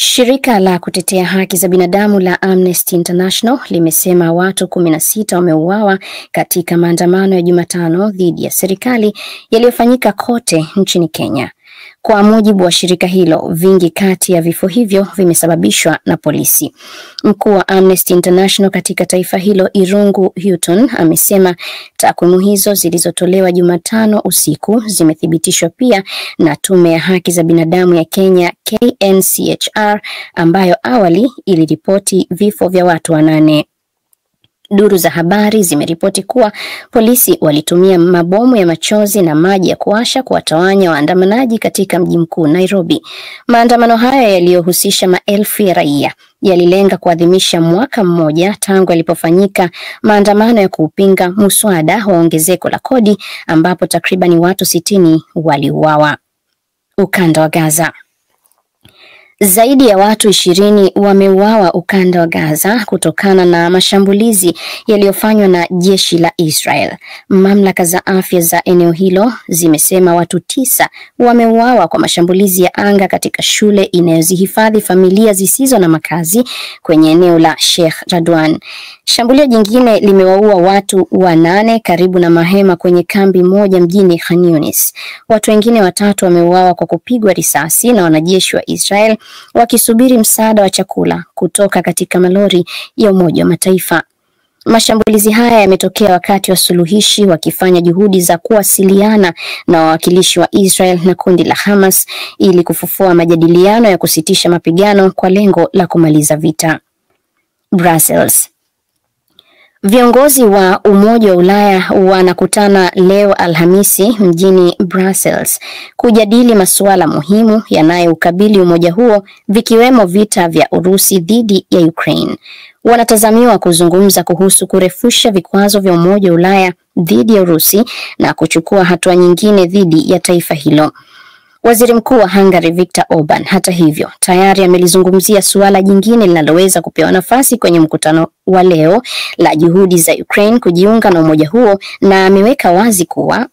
Shirika la kutetea haki za binadamu la Amnesty International limesema watu 16 wameuawa katika maandamano ya Jumatano dhidi ya serikali yaliyofanyika kote nchini Kenya. Kwa mujibu wa shirika hilo, vingi kati ya vifo hivyo vimesababishwa na polisi. Mkuu wa Amnesty International katika taifa hilo, Irungu Houghton, amesema takwimu hizo zilizotolewa Jumatano usiku zimethibitishwa pia na Tume ya Haki za Binadamu ya Kenya KNCHR, ambayo awali iliripoti vifo vya watu 8. Duru za habari zimeripoti kuwa polisi walitumia mabomu ya machozi na maji ya kuwasha kuwatawanya waandamanaji katika mji mkuu Nairobi. Maandamano haya yaliyohusisha maelfu ya raia yalilenga kuadhimisha mwaka mmoja tangu yalipofanyika maandamano ya kupinga muswada wa ongezeko la kodi, ambapo takribani watu 60 waliuawa. Ukanda wa Gaza. Zaidi ya watu 20 wameuawa ukanda wa Gaza kutokana na mashambulizi yaliyofanywa na jeshi la Israel. Mamlaka za afya za eneo hilo zimesema watu 9 wameuawa kwa mashambulizi ya anga katika shule inayozihifadhi familia zisizo na makazi kwenye eneo la Sheikh Radwan. Shambulio jingine limewaua watu 8 karibu na mahema kwenye kambi moja mjini Khan Yunis. Watu wengine 3 wameuawa kwa kupigwa risasi na wanajeshi wa Israel wakisubiri msaada wa chakula kutoka katika malori ya Umoja wa Mataifa. Mashambulizi haya yametokea wakati wasuluhishi wakifanya juhudi za kuwasiliana na wawakilishi wa Israel na kundi la Hamas ili kufufua majadiliano ya kusitisha mapigano kwa lengo la kumaliza vita. Brussels. Viongozi wa Umoja wa Ulaya wanakutana leo Alhamisi mjini Brussels kujadili masuala muhimu yanayoukabili umoja huo, vikiwemo vita vya Urusi dhidi ya Ukraine. Wanatazamiwa kuzungumza kuhusu kurefusha vikwazo vya Umoja wa Ulaya dhidi ya Urusi na kuchukua hatua nyingine dhidi ya taifa hilo. Waziri Mkuu wa Hungary Viktor Orban, hata hivyo, tayari amelizungumzia suala jingine linaloweza kupewa nafasi kwenye mkutano wa leo la juhudi za Ukraine kujiunga na umoja huo, na ameweka wazi kuwa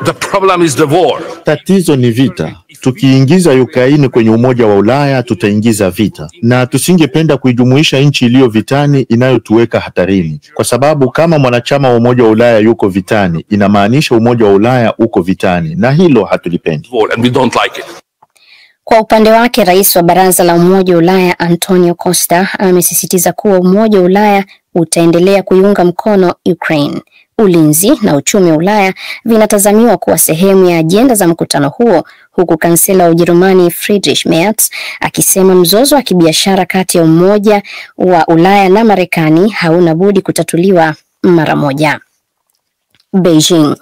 the problem is the war. Tatizo ni vita. Tukiingiza Ukraine kwenye Umoja wa Ulaya tutaingiza vita, na tusingependa kuijumuisha nchi iliyo vitani inayotuweka hatarini, kwa sababu kama mwanachama wa Umoja wa Ulaya yuko vitani, inamaanisha Umoja wa Ulaya uko vitani, na hilo hatulipendi. And we don't like it. Kwa upande wake, rais wa Baraza la Umoja wa Ulaya Antonio Costa amesisitiza kuwa Umoja wa Ulaya utaendelea kuiunga mkono Ukraine. Ulinzi na uchumi wa Ulaya vinatazamiwa kuwa sehemu ya ajenda za mkutano huo, huku kansela wa Ujerumani Friedrich Merz akisema mzozo wa kibiashara kati ya Umoja wa Ulaya na Marekani hauna budi kutatuliwa mara moja. Beijing.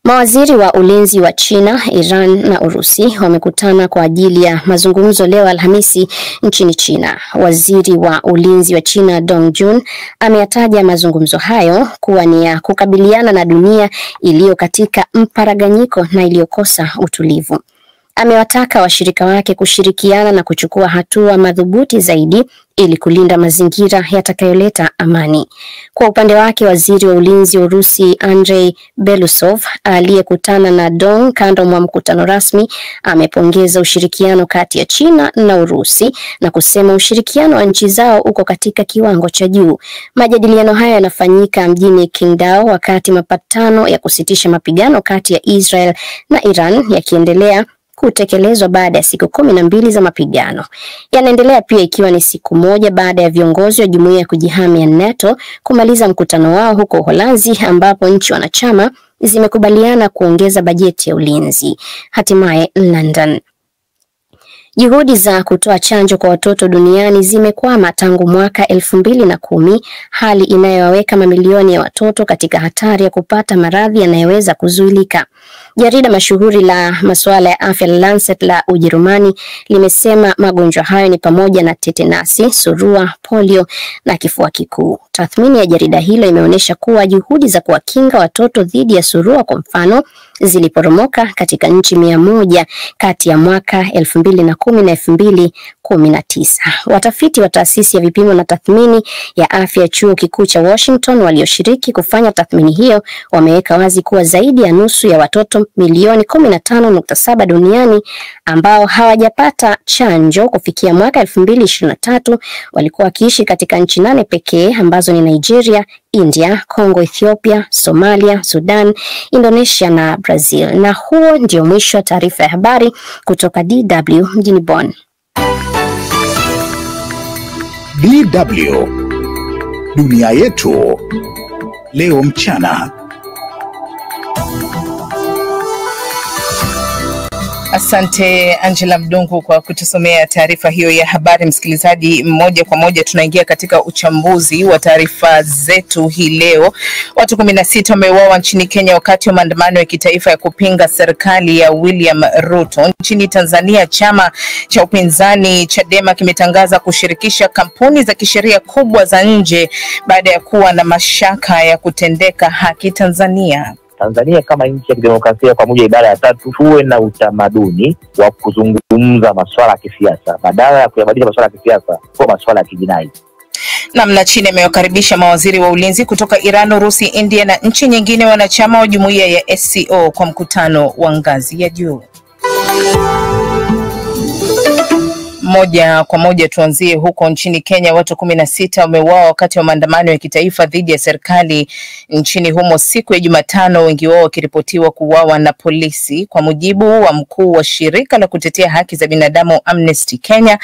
Mawaziri wa ulinzi wa China, Iran na Urusi wamekutana kwa ajili ya mazungumzo leo Alhamisi nchini China. Waziri wa ulinzi wa China Dong Jun ameyataja mazungumzo hayo kuwa ni ya kukabiliana na dunia iliyo katika mparaganyiko na iliyokosa utulivu. Amewataka washirika wake kushirikiana na kuchukua hatua madhubuti zaidi ili kulinda mazingira yatakayoleta amani. Kwa upande wake, waziri wa ulinzi wa Urusi Andrei Belousov aliyekutana na Dong kando mwa mkutano rasmi amepongeza ushirikiano kati ya China na Urusi na kusema ushirikiano wa nchi zao uko katika kiwango cha juu. Majadiliano haya yanafanyika mjini Qingdao wakati mapatano ya kusitisha mapigano kati ya Israel na Iran yakiendelea kutekelezwa baada ya siku 12 za mapigano. Yanaendelea pia ikiwa ni siku moja baada ya viongozi wa jumuiya ya kujihami ya NATO kumaliza mkutano wao huko Uholanzi, ambapo nchi wanachama zimekubaliana kuongeza bajeti ya ulinzi. Hatimaye London. Juhudi za kutoa chanjo kwa watoto duniani zimekwama tangu mwaka 2010, hali inayowaweka mamilioni ya watoto katika hatari ya kupata maradhi yanayoweza kuzuilika. Jarida mashuhuri la masuala ya afya la Lancet la Ujerumani limesema magonjwa hayo ni pamoja na tetenasi, surua, polio na kifua kikuu. Tathmini ya jarida hilo imeonyesha kuwa juhudi za kuwakinga watoto dhidi ya surua, kwa mfano, ziliporomoka katika nchi 100 kati ya mwaka 2010 na 2019. Watafiti wa taasisi ya vipimo na tathmini ya afya ya chuo kikuu cha Washington walioshiriki kufanya tathmini hiyo wameweka wazi kuwa zaidi ya nusu ya watoto milioni 15.7 duniani ambao hawajapata chanjo kufikia mwaka 2023 walikuwa wakiishi katika nchi 8 pekee ambazo ni Nigeria, India, Kongo, Ethiopia, Somalia, Sudan, Indonesia na Brazil. Na huo ndio mwisho wa taarifa ya habari kutoka DW mjini Bonn. DW Dunia Yetu Leo Mchana. Asante Angela Mdungu kwa kutusomea taarifa hiyo ya habari. Msikilizaji, moja kwa moja tunaingia katika uchambuzi wa taarifa zetu hii leo. Watu 16 wameuawa nchini Kenya wakati wa maandamano ya kitaifa ya kupinga serikali ya William Ruto. Nchini Tanzania, chama cha upinzani Chadema kimetangaza kushirikisha kampuni za kisheria kubwa za nje baada ya kuwa na mashaka ya kutendeka haki Tanzania. Tanzania kama nchi ya kidemokrasia kwa mujibu wa ibara ya 3 tuwe na utamaduni wa kuzungumza masuala ya kisiasa badala ya kuyabadilisha masuala ya kisiasa kwa masuala ya kijinai. Na China imewakaribisha mawaziri wa ulinzi kutoka Iran, Urusi, India na nchi nyingine wanachama wa jumuiya ya SCO kwa mkutano wa ngazi ya juu. Moja kwa moja tuanzie huko nchini Kenya. Watu 16 wameuawa wakati wa maandamano ya kitaifa dhidi ya serikali nchini humo siku ya Jumatano, wengi wao wakiripotiwa kuuawa na polisi. Kwa mujibu wa mkuu wa shirika la kutetea haki za binadamu Amnesty Kenya,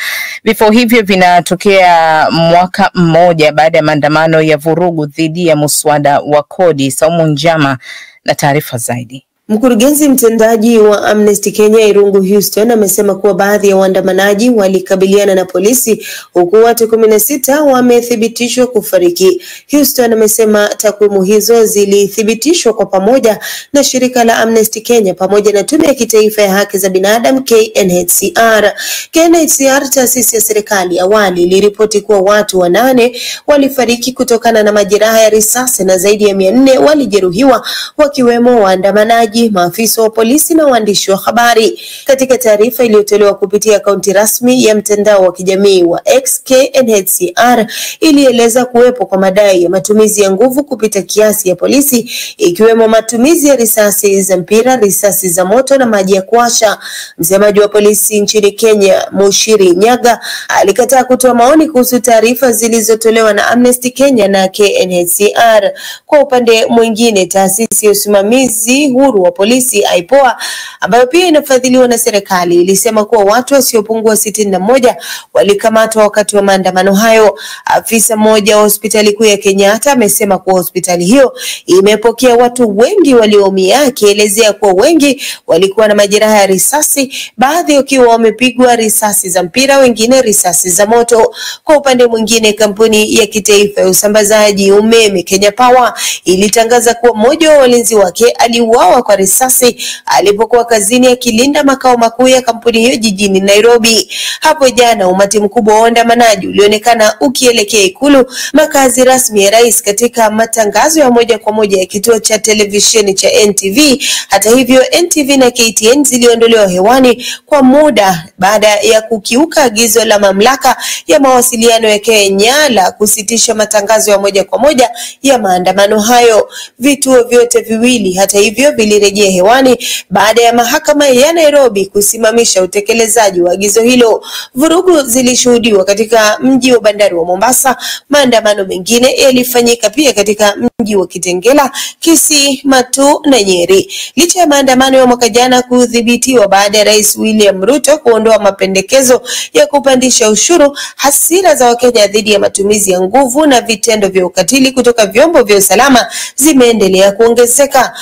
vifo hivyo vinatokea mwaka mmoja baada ya maandamano ya vurugu dhidi ya muswada wa kodi. Saumu Njama na taarifa zaidi. Mkurugenzi mtendaji wa Amnesty Kenya Irungu Houston amesema kuwa baadhi ya waandamanaji walikabiliana na polisi huku watu 16 wamethibitishwa kufariki. Houston amesema takwimu hizo zilithibitishwa kwa pamoja na shirika la Amnesty Kenya pamoja na tume ya kitaifa ya haki za binadamu KNHCR. KNHCR, taasisi ya serikali, awali iliripoti kuwa watu 8 walifariki kutokana na majeraha ya risasi na zaidi ya 400 walijeruhiwa, wakiwemo waandamanaji, maafisa wa polisi na waandishi wa habari. Katika taarifa iliyotolewa kupitia akaunti rasmi ya mtandao wa kijamii wa X, KNHCR ilieleza kuwepo kwa madai ya matumizi ya nguvu kupita kiasi ya polisi, ikiwemo matumizi ya risasi za mpira, risasi za moto na maji ya kuasha. Msemaji wa polisi nchini Kenya, Mushiri Nyaga, alikataa kutoa maoni kuhusu taarifa zilizotolewa na Amnesty Kenya na KNHCR. Kwa upande mwingine, taasisi ya usimamizi huru wa polisi IPOA, ambayo pia inafadhiliwa na serikali, ilisema kuwa watu wasiopungua 61 walikamatwa wakati wa maandamano hayo. Afisa mmoja wa hospitali kuu ya Kenyatta amesema kuwa hospitali hiyo imepokea watu wengi walioumia, akielezea kuwa wengi walikuwa na majeraha ya risasi, baadhi wakiwa wamepigwa risasi za mpira, wengine risasi za moto. Kwa upande mwingine, kampuni ya kitaifa ya usambazaji umeme Kenya Power ilitangaza kuwa mmoja wa walinzi wake aliuawa kwa risasi alipokuwa kazini akilinda makao makuu ya kampuni hiyo jijini Nairobi. Hapo jana umati mkubwa wa waandamanaji ulionekana ukielekea Ikulu, makazi rasmi ya rais, katika matangazo ya moja kwa moja ya kituo cha televisheni cha NTV. Hata hivyo, NTV na KTN ziliondolewa hewani kwa muda baada ya kukiuka agizo la mamlaka ya mawasiliano ya Kenya la kusitisha matangazo ya moja kwa moja ya maandamano hayo. Vituo vyote viwili hata hivyo vilirejea hewani baada ya mahakama ya Nairobi kusimamisha utekelezaji wa agizo hilo. Vurugu zilishuhudiwa katika mji wa bandari wa Mombasa. Maandamano mengine yalifanyika pia katika mji wa Kitengela, Kisii, Matu na Nyeri. Licha ya maandamano ya mwaka jana kudhibitiwa baada ya Rais William Ruto kuondoa mapendekezo ya kupandisha ushuru, hasira za Wakenya dhidi ya matumizi ya nguvu na vitendo vya ukatili kutoka vyombo vya usalama zimeendelea kuongezeka.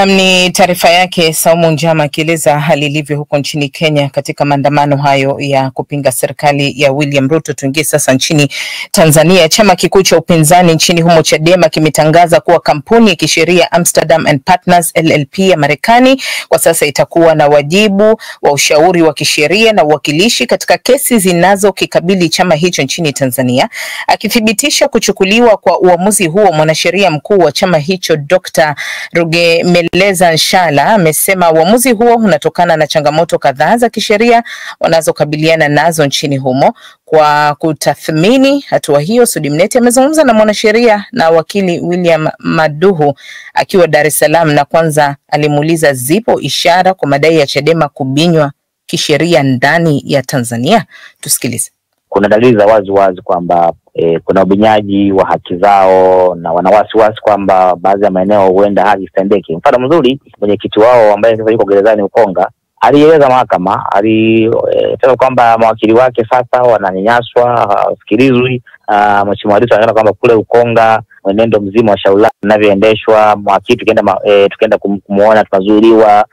Ni taarifa yake Saumu Njama akieleza hali ilivyo huko nchini Kenya katika maandamano hayo ya kupinga serikali ya William Ruto. Tuingie sasa nchini Tanzania. Chama kikuu cha upinzani nchini humo Chadema kimetangaza kuwa kampuni ya kisheria Amsterdam and Partners LLP ya Marekani kwa sasa itakuwa na wajibu wa ushauri wa kisheria na uwakilishi katika kesi zinazokikabili chama hicho nchini Tanzania. Akithibitisha kuchukuliwa kwa uamuzi huo, mwanasheria mkuu wa chama hicho Dr. Ruge Meleza Nshala amesema uamuzi huo unatokana na changamoto kadhaa za kisheria wanazokabiliana nazo nchini humo. Kwa kutathmini hatua hiyo, Sudi Mnete amezungumza na mwanasheria na wakili William Maduhu akiwa Dar es Salaam, na kwanza alimuuliza zipo ishara kwa madai ya Chadema kubinywa kisheria ndani ya Tanzania. Tusikilize. Kuna dalili za wazi wazi kwamba kuna ubinyaji wa haki zao na wana wasiwasi kwamba baadhi ya maeneo huenda haki isitendeke. Mfano mzuri, mwenyekiti wao ambaye sasa yuko gerezani Ukonga alieleza mahakama, alisema kwamba mawakili wake sasa wananyanyaswa, hawasikilizwi. Mheshimiwa Lissu anaona kwamba kule Ukonga mwenendo mzima wa shauri unavyoendeshwa, mawakili tukienda kumuona tunazuiliwa,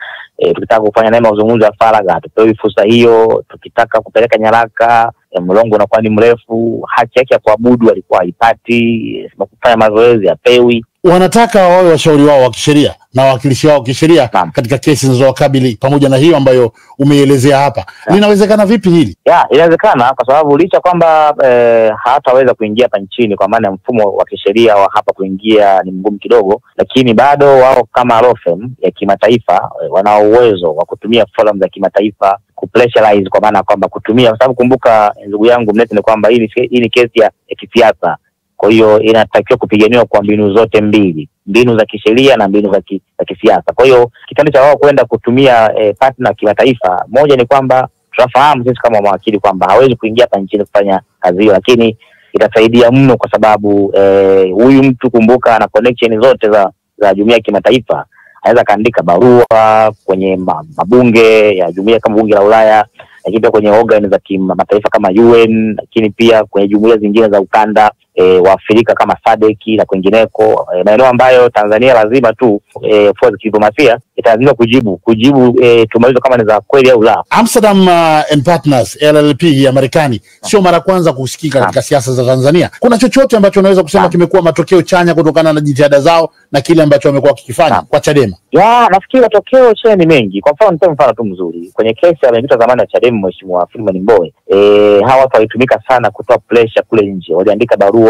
tukitaka kufanya naye mazungumzo ya faragha tupewi fursa hiyo, tukitaka kupeleka nyaraka mlongo unakuwa ni mrefu, haki yake ya kuabudu alikuwa haipati, kufanya mazoezi hapewi. Wanataka wawe washauri wao wa kisheria na wawakilishi wao kisheria katika kesi zinazowakabili, pamoja na hiyo ambayo umeielezea hapa. Linawezekana vipi hili? Inawezekana kwa sababu licha kwamba hataweza kuingia hapa nchini kwa maana mfumo wa kisheria wa hapa kuingia ni mgumu kidogo, lakini bado wao kama law firm ya kimataifa wana uwezo wa kutumia forum za kimataifa kupressurize, kwa maana kwamba kutumia, kwa sababu kumbuka ndugu yangu Mnete ni kwamba hii ni kesi ya kisiasa. Kwa hiyo inatakiwa kupiganiwa kwa mbinu zote mbili, mbinu za kisheria na mbinu za kisiasa. Kwa hiyo kitendo cha wao kwenda kutumia partner kimataifa, moja ni kwamba tunafahamu sisi kama mawakili kwamba hawezi kuingia hapa nchini kufanya kazi hiyo, lakini itasaidia mno kwa sababu huyu mtu kumbuka ana connection zote za jumuiya ya kimataifa. Anaweza kaandika barua kwenye mabunge ya jumuiya kama bunge la Ulaya, lakini pia kwenye organ za kimataifa kama UN, lakini pia kwenye jumuiya zingine za ukanda wa Afrika kama SADC na kwingineko, maeneo ambayo Tanzania lazima tu for diplomasia italazima kujibu tumalizo kama ni za kweli au la. Amsterdam and Partners LLP ya Marekani sio mara kwanza kusikika katika siasa za Tanzania. Kuna chochote ambacho unaweza kusema kimekuwa matokeo chanya kutokana na jitihada zao na kile ambacho wamekuwa wakifanya kwa Chadema? Nafikiri matokeo chanya ni mengi. Kwa mfano nitoe mfano tu mzuri. Kwenye kesi ya mwenyekiti zamani wa Chadema Mheshimiwa Freeman Mbowe, hawa watu walitumika sana kutoa pressure kule nje. Waliandika barua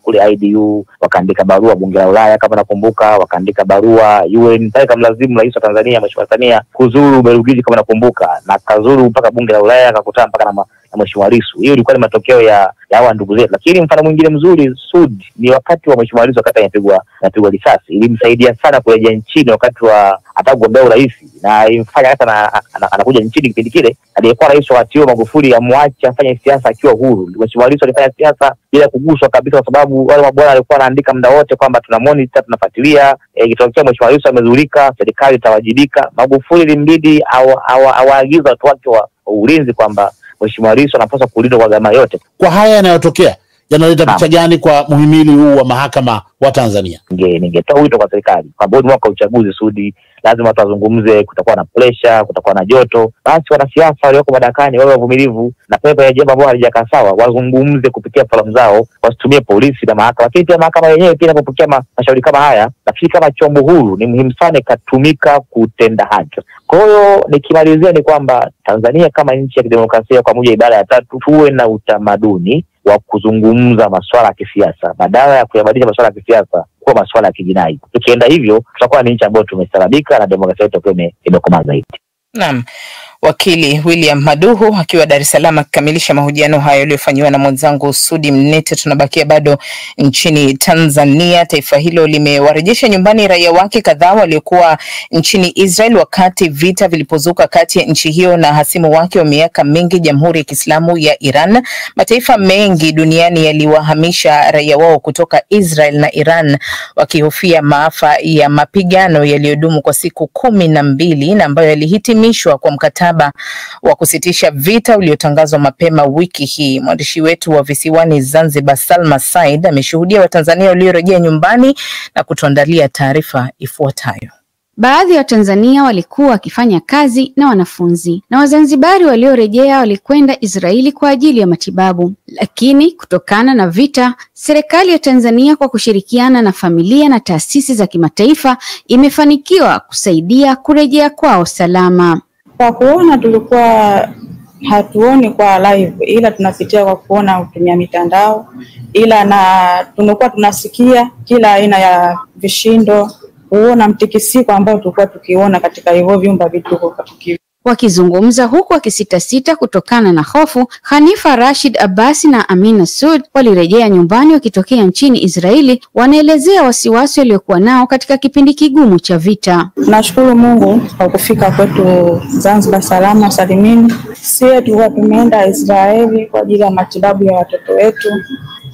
kule IDU, wakaandika barua bunge la Ulaya kama nakumbuka, wakaandika barua UN, kama mlazimu rais wa Tanzania Mheshimiwa Tanzania kuzuru Belgiji kama nakumbuka, na kazuru mpaka bunge la Ulaya, akakutana mpaka na Mheshimiwa Lissu. Hiyo ilikuwa ni matokeo ya hawa ndugu zetu. Lakini mfano mwingine mzuri Sudi ni wakati wa Mheshimiwa Lissu wakati anapigwa risasi. Ilimsaidia sana kurejea nchini wakati wa atagombea urais, na imfanya hata anakuja nchini kipindi kile aliyekuwa rais wa Tio Magufuli amwache afanye siasa akiwa huru. Mheshimiwa Lissu alifanya siasa bila kuguswa kabisa, kwa sababu wale mabwana walikuwa wanaandika muda wote kwamba tuna monitor, tunafuatilia, ikitokea Mheshimiwa Lissu amezulika serikali itawajibika. Magufuli ilimbidi awaagiza watu wake wa ulinzi kwamba Mheshimiwa Lissu anapaswa kulindwa kwa gharama yote. Kwa haya yanayotokea yanaleta picha gani kwa muhimili huu wa mahakama wa Tanzania? Ningetoa wito kwa serikali kwamba mwaka uchaguzi Sudi lazima wazungumze, kutakuwa na pressure, kutakuwa na joto. Basi wanasiasa walioko madarakani wawe wavumilivu, na pepo ya jambo ambalo halijakaa sawa wazungumze kupitia forum zao, wasitumie polisi na mahakama. Lakini pia mahakama yenyewe pia inapopokea mashauri kama haya, nafikiri kama chombo huru ni muhimu sana ikatumika kutenda haki. Kwa hiyo nikimalizia ni kwamba Tanzania kama nchi ya kidemokrasia kwa mujibu wa ibara ya 3 tuwe na utamaduni wa kuzungumza masuala ya kisiasa badala ya kuyabadilisha masuala ya kisiasa kuwa masuala ya kijinai. Tukienda hivyo tutakuwa ni nchi ambayo tumestarabika na demokrasia yetu imekomaa zaidi. Naam. Wakili William Maduhu akiwa Dar es Salaam akikamilisha mahojiano hayo yaliyofanywa na mwenzangu Sudi Mnete. Tunabakia bado nchini Tanzania. Taifa hilo limewarejesha nyumbani raia wake kadhaa waliokuwa nchini Israel wakati vita vilipozuka kati ya nchi hiyo na hasimu wake wa miaka mingi, Jamhuri ya Kiislamu ya Iran. Mataifa mengi duniani yaliwahamisha raia wao kutoka Israel na Iran wakihofia maafa ya mapigano yaliyodumu kwa siku 12 na ambayo yalihitimishwa kwa mkataba wa kusitisha vita uliotangazwa mapema wiki hii. Mwandishi wetu wa visiwani Zanzibar Salma Said ameshuhudia Watanzania waliorejea nyumbani na kutuandalia taarifa ifuatayo. Baadhi ya Watanzania walikuwa wakifanya kazi na wanafunzi, na Wazanzibari waliorejea walikwenda Israeli kwa ajili ya matibabu. Lakini kutokana na vita, serikali ya Tanzania kwa kushirikiana na familia na taasisi za kimataifa imefanikiwa kusaidia kurejea kwao salama. Kwa kuona tulikuwa hatuoni kwa live, ila tunapitia kwa kuona kutumia mitandao, ila na tunakuwa tunasikia kila aina ya vishindo kuona mtikisiko ambao tulikuwa tukiona katika hivyo vyumba vituko. Wakizungumza huku wakisitasita kutokana na hofu, Hanifa Rashid Abbasi na Amina Sud walirejea nyumbani wakitokea nchini Israeli. Wanaelezea wasiwasi waliokuwa nao katika kipindi kigumu cha vita. Nashukuru Mungu kwa kufika kwetu Zanzibar salama salimini. Sisi tulikuwa tumeenda Israeli kwa ajili ya matibabu ya watoto wetu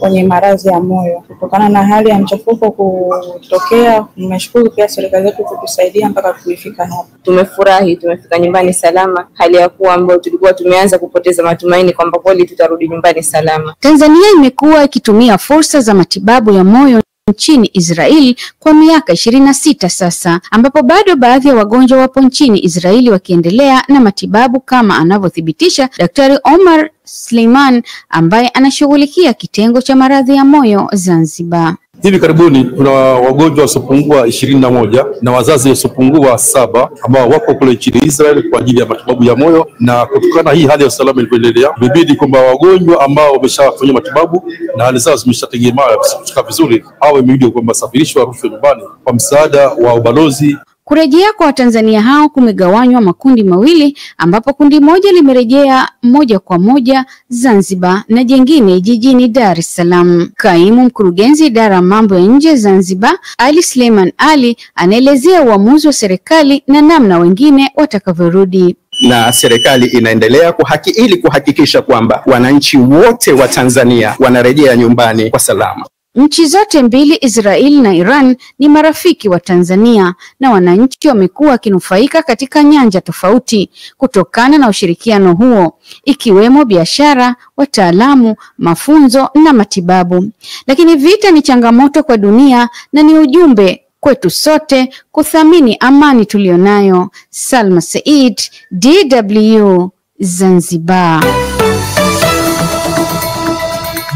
wenye maradhi ya moyo. Kutokana na hali ya mchafuko kutokea, nimeshukuru pia serikali yetu kutusaidia mpaka tulifika hapa. Tumefurahi, tumefika nyumbani salama, hali ya kuwa ambayo tulikuwa tumeanza kupoteza matumaini kwamba kweli tutarudi nyumbani salama. Tanzania imekuwa ikitumia fursa za matibabu ya moyo nchini Israeli kwa miaka 26 sasa, ambapo bado baadhi ya wagonjwa wapo nchini Israeli wakiendelea na matibabu, kama anavyothibitisha Daktari Omar Suleiman ambaye anashughulikia kitengo cha maradhi ya moyo Zanzibar. Hivi karibuni kuna wagonjwa wasiopungua 21 na wazazi wasiopungua 7 ambao wako kule nchini Israel kwa ajili ya matibabu ya moyo, na kutokana hii hali ya usalama ilivyoendelea, imebidi kwamba wagonjwa ambao wameshafanya matibabu na hali zao zimeshategemea kushika vizuri au imebidi kwamba safirishwe warushwe nyumbani kwa msaada wa ubalozi. Kurejea kwa Watanzania hao kumegawanywa makundi mawili, ambapo kundi moja limerejea moja kwa moja Zanzibar na jengine jijini Dar es Salaam. Kaimu mkurugenzi idara ya mambo ya nje Zanzibar, Ali Suleiman Ali, anaelezea uamuzi wa serikali na namna wengine watakavyorudi. Na serikali inaendelea ili kuhakikisha kwamba wananchi wote wa Tanzania wanarejea nyumbani kwa salama. Nchi zote mbili, Israeli na Iran, ni marafiki wa Tanzania na wananchi wamekuwa wakinufaika katika nyanja tofauti kutokana na ushirikiano huo, ikiwemo biashara, wataalamu, mafunzo na matibabu. Lakini vita ni changamoto kwa dunia na ni ujumbe kwetu sote kuthamini amani tulionayo. Salma Said, DW, Zanzibar.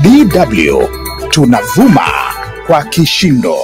DW tunavuma kwa kishindo.